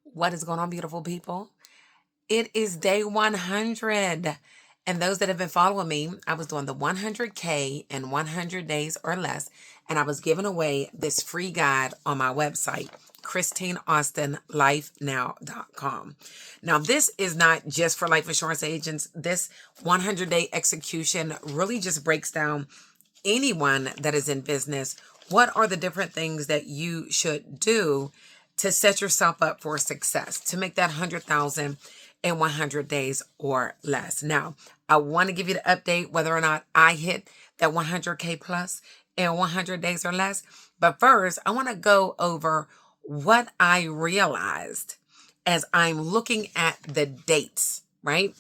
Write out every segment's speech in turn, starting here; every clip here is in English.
What is going on, beautiful people? It is day 100. And those that have been following me, I was doing the 100K in 100 days or less. And I was giving away this free guide on my website, ChristineAustinLifeNow.com. Now, this is not just for life insurance agents. This 100-day execution really just breaks down anyone that is in business. What are the different things that you should do to set yourself up for success, to make that 100,000 in 100 days or less? Now, I want to give you the update whether or not I hit that 100K plus in 100 days or less. But first, I want to go over what I realized as I'm looking at the dates, right?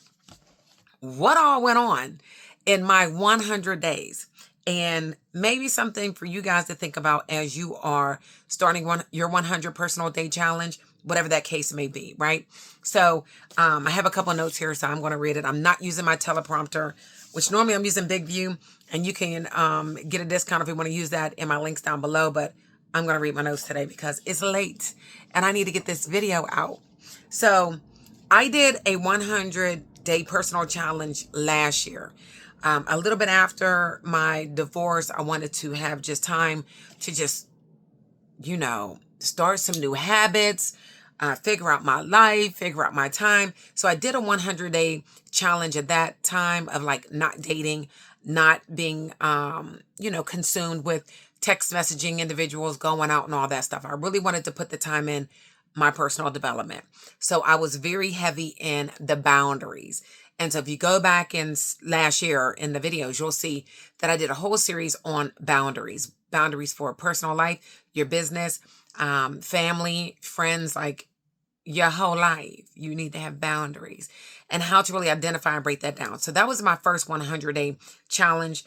What all went on in my 100 days. And maybe something for you guys to think about as you are starting your 100 personal day challenge, whatever that case may be, right? So I have a couple of notes here, so I'm going to read it. I'm not using my teleprompter, which normally I'm using BIGVUE, and you can get a discount if you want to use that in my links down below. But I'm going to read my notes today because it's late and I need to get this video out. So I did a 100-day personal challenge last year. A little bit after my divorce, I wanted to have just time to just, start some new habits, figure out my life, figure out my time. So I did a 100-day challenge at that time of like not dating, not being, consumed with text messaging individuals, going out and all that stuff. I really wanted to put the time in my personal development. So I was very heavy in the boundaries. And so if you go back in last year in the videos, you'll see that I did a whole series on boundaries. Boundaries for personal life, your business, family, friends, like your whole life. You need to have boundaries and how to really identify and break that down. So that was my first 100-day challenge.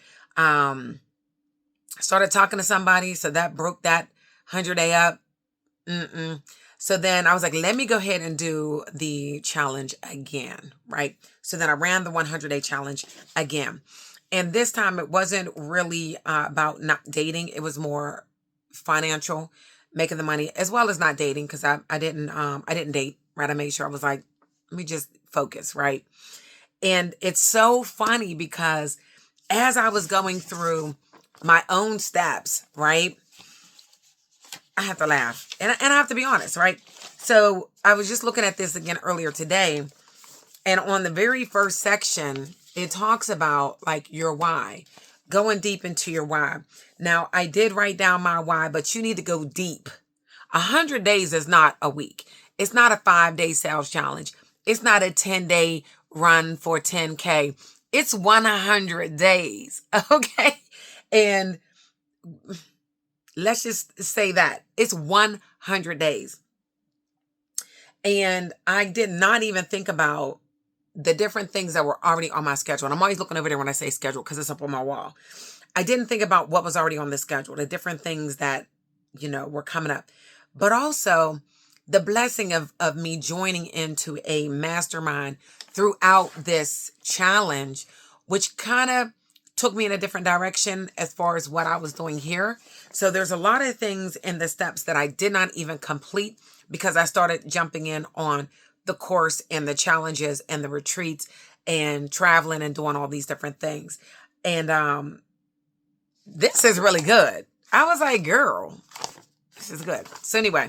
Started talking to somebody, so that broke that 100-day up. So then I was like, let me go ahead and do the challenge again, right? So then I ran the 100-day challenge again. And this time it wasn't really about not dating. It was more financial, making the money, as well as not dating, because I didn't date, right? I made sure I was like, let me just focus, right? And it's so funny because as I was going through my own steps, right? I have to laugh. And I have to be honest, right? So I was just looking at this again earlier today. And on the very first section, it talks about like your why, going deep into your why. Now, I did write down my why, but you need to go deep. 100 days is not a week. It's not a 5-day sales challenge. It's not a 10-day run for 10K. It's 100 days. Okay. And let's just say that it's 100 days. And I did not even think about the different things that were already on my schedule. And I'm always looking over there when I say schedule because it's up on my wall. I didn't think about what was already on the schedule, the different things that, were coming up. But also the blessing of me joining into a mastermind throughout this challenge, which kind of took me in a different direction as far as what I was doing here. So there's a lot of things in the steps that I did not even complete because I started jumping in on the course and the challenges and the retreats and traveling and doing all these different things. And this is really good. I was like, girl, this is good. So anyway,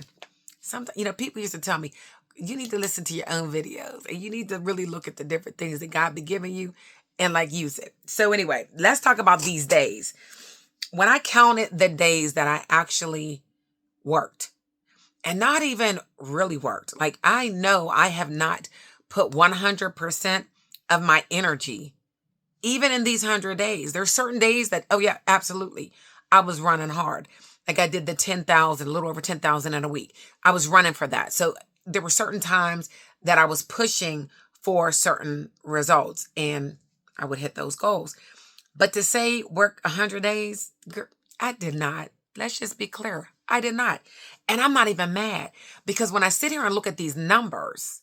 sometimes, people used to tell me, you need to listen to your own videos and you need to really look at the different things that God be giving you and like use it. So anyway, let's talk about these days. When I counted the days that I actually worked, and not even really worked, like I know I have not put 100% of my energy, even in these 100 days. There's certain days that, oh yeah, absolutely, I was running hard. Like I did the 10,000, a little over 10,000 in a week. I was running for that. So there were certain times that I was pushing for certain results and I would hit those goals. But to say work 100 days, girl, I did not. Let's just be clear. I did not. And I'm not even mad because when I sit here and look at these numbers,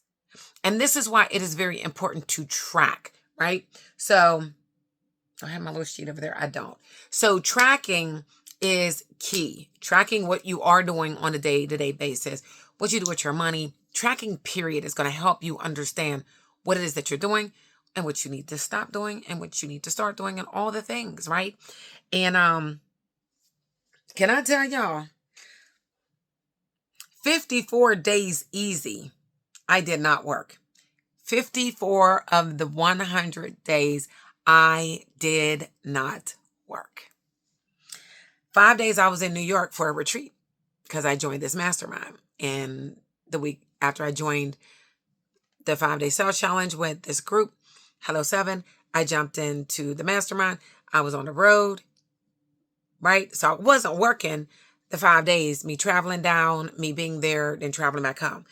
and this is why it is very important to track, right? So I have my little sheet over there. I don't. So tracking is key. Tracking what you are doing on a day-to-day basis, what you do with your money, tracking period is going to help you understand what it is that you're doing and what you need to stop doing and what you need to start doing and all the things, right? And can I tell y'all, 54 days easy, I did not work. 54 of the 100 days, I did not work. 5 days I was in New York for a retreat because I joined this mastermind. And the week after I joined the 5-day sales challenge with this group, Hello 7, I jumped into the mastermind. I was on the road, right? So I wasn't working the 5 days, me traveling down, me being there, then traveling back home.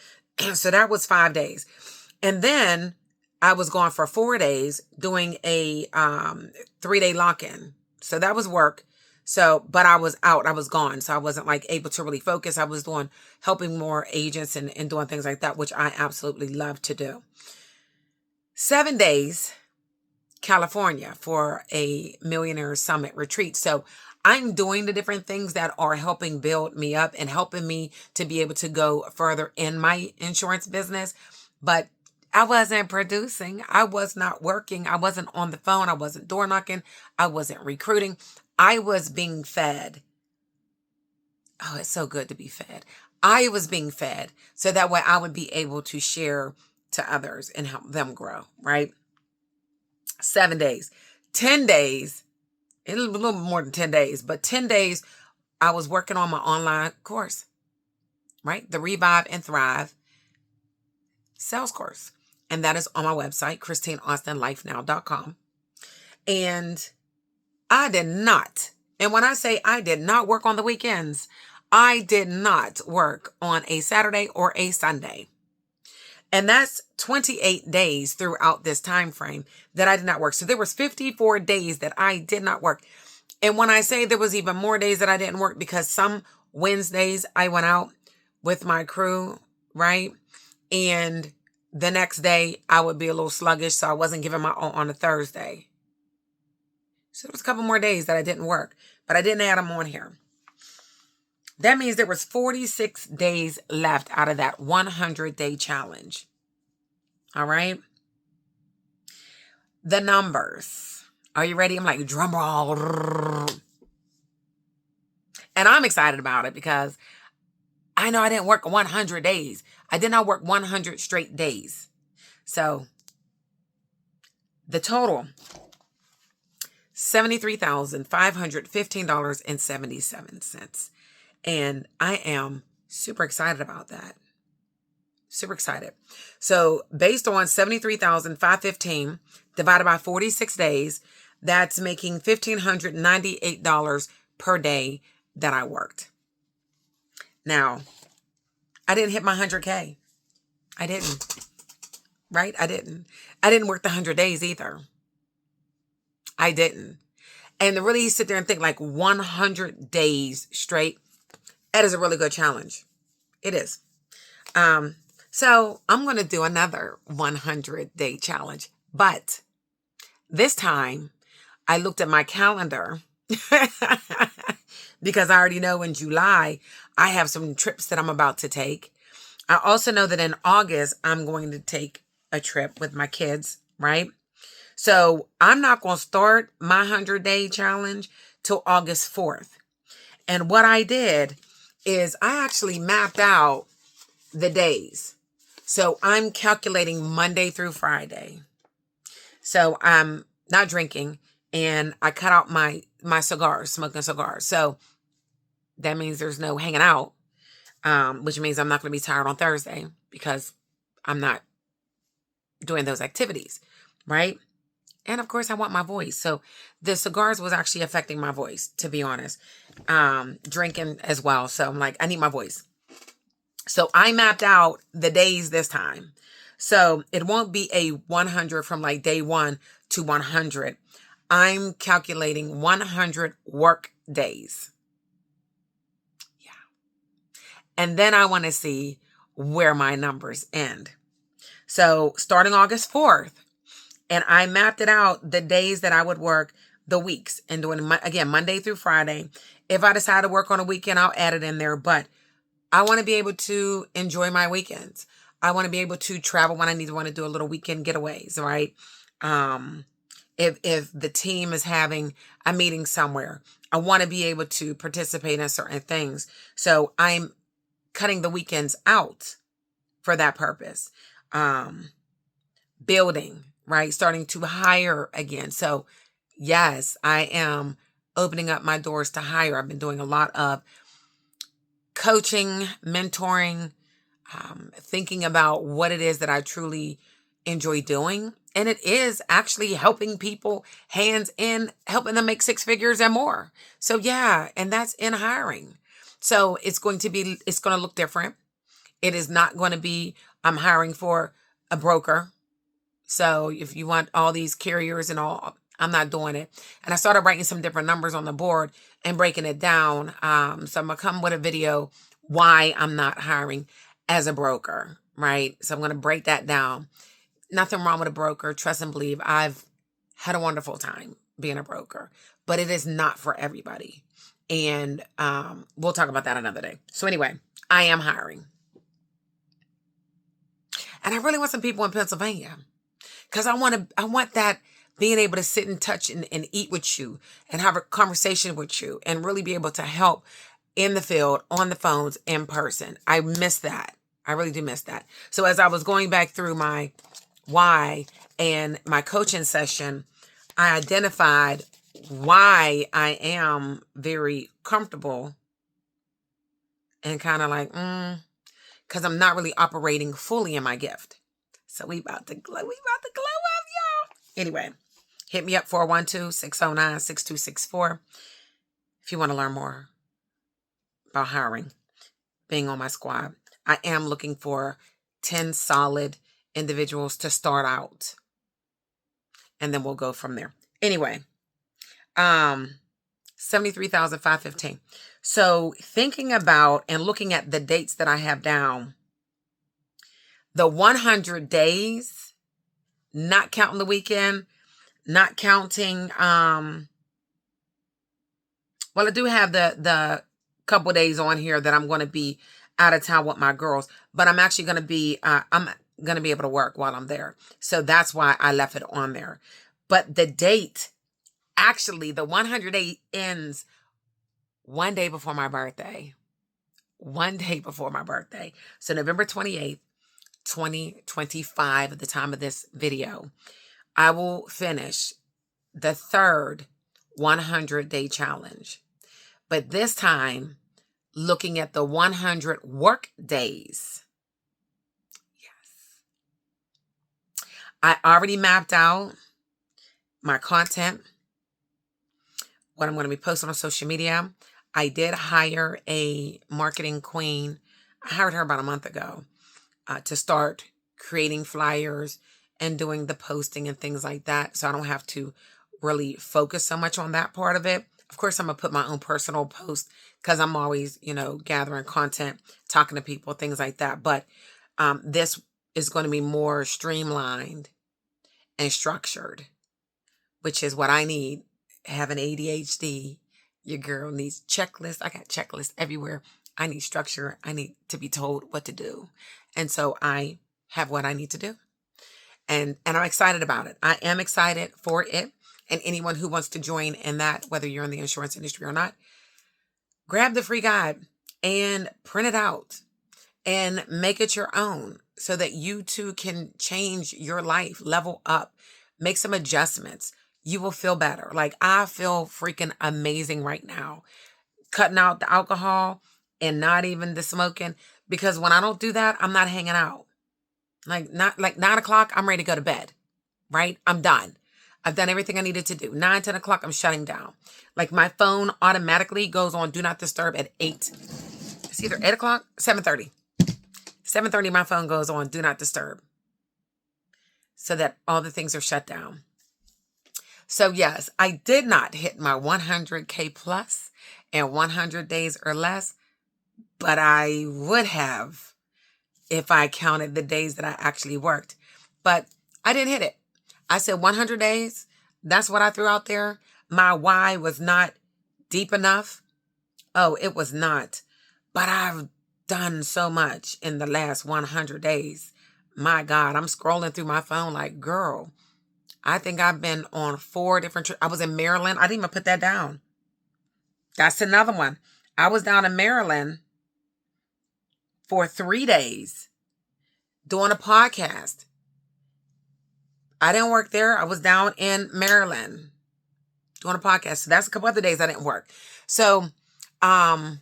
So that was 5 days. And then I was gone for 4 days doing a 3-day lock-in. So that was work. So, but I was out, I was gone. So I wasn't like able to really focus. I was helping more agents and doing things like that, which I absolutely love to do. 7 days, California, for a Millionaire Summit retreat. So I'm doing the different things that are helping build me up and helping me to be able to go further in my insurance business. But I wasn't producing. I was not working. I wasn't on the phone. I wasn't door knocking. I wasn't recruiting. I was being fed. Oh, it's so good to be fed. I was being fed so that way I would be able to share to others and help them grow, right? 7 days. 10 days, a little more than 10 days, but 10 days I was working on my online course, right? The Revive and Thrive sales course. And that is on my website, ChristineAustinLifeNow.com. And I did not. And when I say I did not work on the weekends, I did not work on a Saturday or a Sunday. And that's 28 days throughout this time frame that I did not work. So there was 54 days that I did not work. And when I say there was even more days that I didn't work, because some Wednesdays I went out with my crew, right? And the next day I would be a little sluggish, so I wasn't giving my all on a Thursday. So there was a couple more days that I didn't work, but I didn't add them on here. That means there was 46 days left out of that 100-day challenge. All right. The numbers. Are you ready? I'm like, drum roll. And I'm excited about it because I know I didn't work 100 days. I did not work 100 straight days. So the total, $73,515.77. And I am super excited about that. Super excited. So based on 73,515 divided by 46 days, that's making $1,598 per day that I worked. Now, I didn't hit my 100K. I didn't. Right? I didn't. I didn't work the 100 days either. I didn't. And to really sit there and think like 100 days straight, that is a really good challenge. It is. So I'm going to do another 100-day challenge. But this time, I looked at my calendar because I already know in July, I have some trips that I'm about to take. I also know that in August, I'm going to take a trip with my kids, right? So I'm not going to start my 100-day challenge till August 4th. And what I did is I actually mapped out the days. So I'm calculating Monday through Friday. So I'm not drinking and I cut out my cigars, smoking cigars. So that means there's no hanging out, which means I'm not going to be tired on Thursday because I'm not doing those activities, right? And of course I want my voice. So the cigars was actually affecting my voice, to be honest. Drinking as well. So I'm like, I need my voice. So I mapped out the days this time. So it won't be a 100 from like day 1 to 100. I'm calculating 100 work days. Yeah. And then I want to see where my numbers end. So starting August 4th, and I mapped it out the days that I would work, the weeks, and doing, again, Monday through Friday. If I decide to work on a weekend, I'll add it in there. But I want to be able to enjoy my weekends. I want to be able to travel when I need to want to do a little weekend getaways, right? If the team is having a meeting somewhere, I want to be able to participate in certain things. So I'm cutting the weekends out for that purpose. Building, right? Starting to hire again. So yes, I am opening up my doors to hire. I've been doing a lot of coaching, mentoring, thinking about what it is that I truly enjoy doing. And it is actually helping people hands in, helping them make 6 figures and more. So yeah, and that's in hiring. So it's going to look different. It is not going to be, I'm hiring for a broker. So if you want all these carriers and all, I'm not doing it. And I started writing some different numbers on the board and breaking it down. So I'm going to come with a video why I'm not hiring as a broker, right? So I'm going to break that down. Nothing wrong with a broker. Trust and believe. I've had a wonderful time being a broker, but it is not for everybody. And we'll talk about that another day. So anyway, I am hiring. And I really want some people in Pennsylvania because I want that being able to sit and touch and eat with you and have a conversation with you and really be able to help in the field, on the phones, in person. I miss that. I really do miss that. So as I was going back through my why and my coaching session, I identified why I am very comfortable and kind of like, because I'm not really operating fully in my gift. So we about to glow up, y'all. Anyway, hit me up 412-609-6264 if you want to learn more about hiring, being on my squad. I am looking for 10 solid individuals to start out. And then we'll go from there. Anyway, 73,515. So thinking about and looking at the dates that I have down, the 100 days, not counting the weekend, not counting, well, I do have the couple days on here that I'm going to be out of town with my girls, but I'm actually going to be, I'm going to be able to work while I'm there. So that's why I left it on there. But the date, actually, the 100 day ends one day before my birthday. One day before my birthday. So November 28th, 2025, at the time of this video, I will finish the third 100 day challenge. But this time, looking at the 100 work days. Yes. I already mapped out my content, what I'm going to be posting on social media. I did hire a marketing queen. I hired her about a month ago to start creating flyers and doing the posting and things like that. So I don't have to really focus so much on that part of it. Of course, I'm going to put my own personal post because I'm always, gathering content, talking to people, things like that. But this is going to be more streamlined and structured, which is what I need. Having ADHD, your girl needs checklists. I got checklists everywhere. I need structure. I need to be told what to do. And so I have what I need to do. And I'm excited about it. I am excited for it. And anyone who wants to join in that, whether you're in the insurance industry or not, grab the free guide and print it out and make it your own so that you too can change your life, level up, make some adjustments. You will feel better. Like I feel freaking amazing right now. Cutting out the alcohol and not even the smoking, because when I don't do that, I'm not hanging out. Like 9 o'clock, I'm ready to go to bed, right? I'm done. I've done everything I needed to do. 9, 10 o'clock, I'm shutting down. Like my phone automatically goes on Do Not Disturb at 8. It's either 8 o'clock, 7:30. 7:30, my phone goes on Do Not Disturb. So that all the things are shut down. So yes, I did not hit my 100K plus in 100 days or less, but I would have if I counted the days that I actually worked. But I didn't hit it. I said 100 days. That's what I threw out there. My why was not deep enough. Oh, it was not. But I've done so much in the last 100 days. My God, I'm scrolling through my phone like, girl, I think I've been on 4 different trips. I was in Maryland. I didn't even put that down. That's another one. I was down in Maryland for 3 days doing a podcast. I didn't work there. I was down in Maryland doing a podcast. So that's a couple other days I didn't work. So, but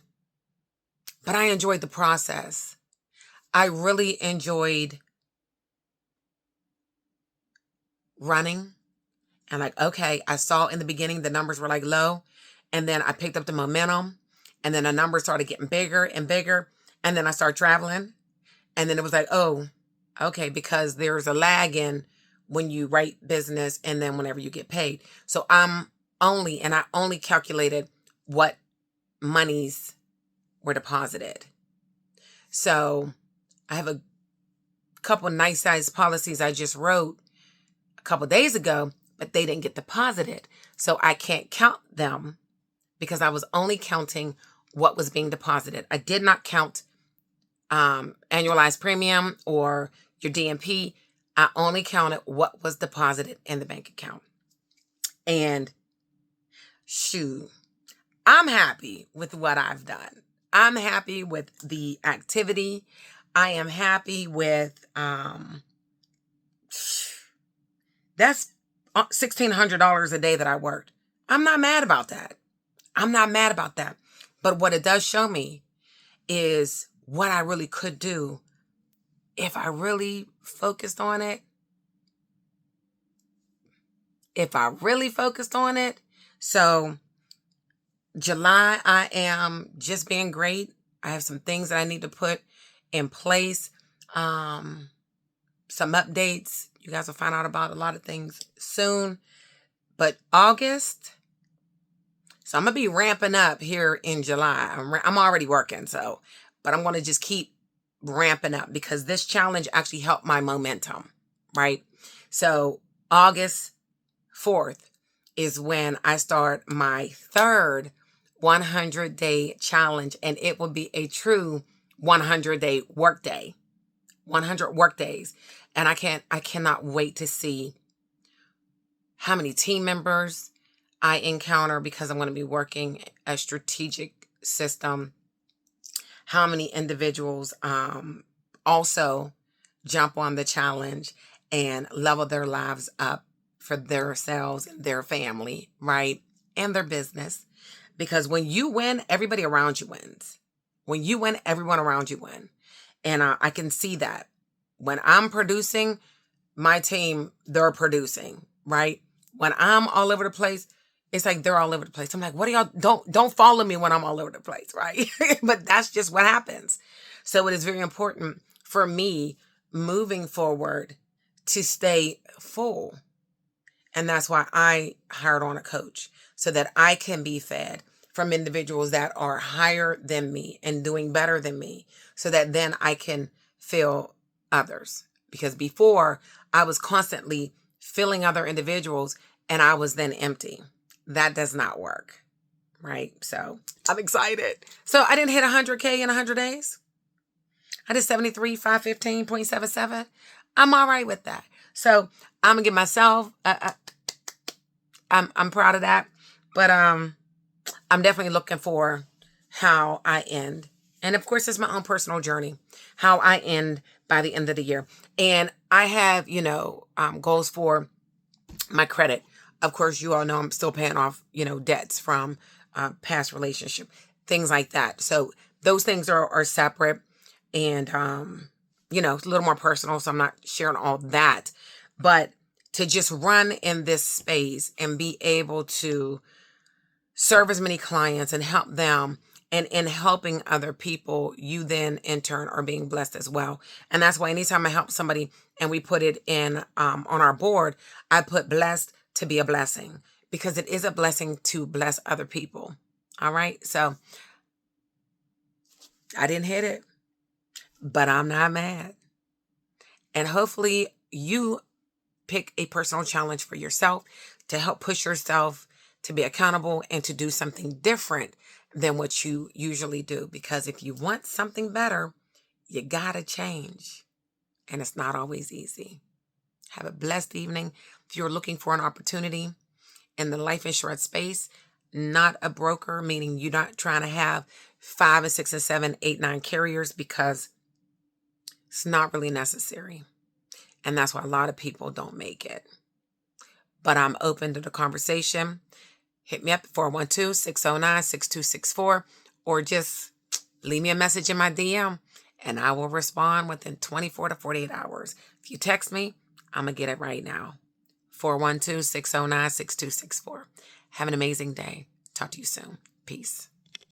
I enjoyed the process. I really enjoyed running. And like, okay, I saw in the beginning the numbers were like low. And then I picked up the momentum. And then the numbers started getting bigger and bigger. And then I started traveling. And then it was like, oh, okay, because there's a lag in when you write business and then whenever you get paid. So I only calculated what monies were deposited. So I have a couple nice size policies I just wrote a couple days ago, but they didn't get deposited. So I can't count them because I was only counting what was being deposited. I did not count annualized premium or your DMP. I only counted what was deposited in the bank account. And shoot, I'm happy with what I've done. I'm happy with the activity. I am happy with, that's $1,600 a day that I worked. I'm not mad about that. I'm not mad about that. But what it does show me is what I really could do if I really focused on it. So July, I am just being great. I have some things that I need to put in place. Some updates. You guys will find out about a lot of things soon. But August, so I'm going to be ramping up here in July. I'm already working, but I'm going to just keep ramping up because this challenge actually helped my momentum, right? So August 4th is when I start my third 100-day challenge, and it will be a true 100-day workday, 100 work days. And I cannot wait to see how many team members I encounter because I'm going to be working a strategic system. How many individuals also jump on the challenge and level their lives up for themselves and their family, right? And their business. Because when you win, everybody around you wins. When you win, everyone around you win. And I can see that. When I'm producing, my team, they're producing, right? When I'm all over the place, it's like they're all over the place. I'm like, what are y'all? Don't follow me when I'm all over the place, right? But that's just what happens. So it is very important for me moving forward to stay full. And that's why I hired on a coach so that I can be fed from individuals that are higher than me and doing better than me so that then I can fill others. Because before I was constantly filling other individuals and I was then empty. That does not work, right? So I'm excited. So I didn't hit 100K in 100 days. I did 73,515.77. I'm all right with that. So I'm gonna give myself. I'm proud of that, but I'm definitely looking for how I end, and of course, it's my own personal journey. How I end by the end of the year, and I have goals for my credit. Of course, you all know I'm still paying off debts from past relationship, things like that. So those things are separate, and it's a little more personal. So I'm not sharing all that, but to just run in this space and be able to serve as many clients and help them, and in helping other people, you then in turn are being blessed as well. And that's why anytime I help somebody and we put it in on our board, I put blessed to be a blessing, because it is a blessing to bless other people. All right. So I didn't hit it, but I'm not mad. And hopefully you pick a personal challenge for yourself to help push yourself to be accountable and to do something different than what you usually do. Because if you want something better, you gotta change. and it's not always easy. Have a blessed evening. If you're looking for an opportunity in the life insurance space, not a broker, meaning you're not trying to have 5 and 6 and 7, 8, 9 carriers, because it's not really necessary. And that's why a lot of people don't make it. But I'm open to the conversation. Hit me up at 412-609-6264, or just leave me a message in my DM and I will respond within 24 to 48 hours. If you text me, I'm going to get it right now. 412-609-6264. Have an amazing day. Talk to you soon. Peace.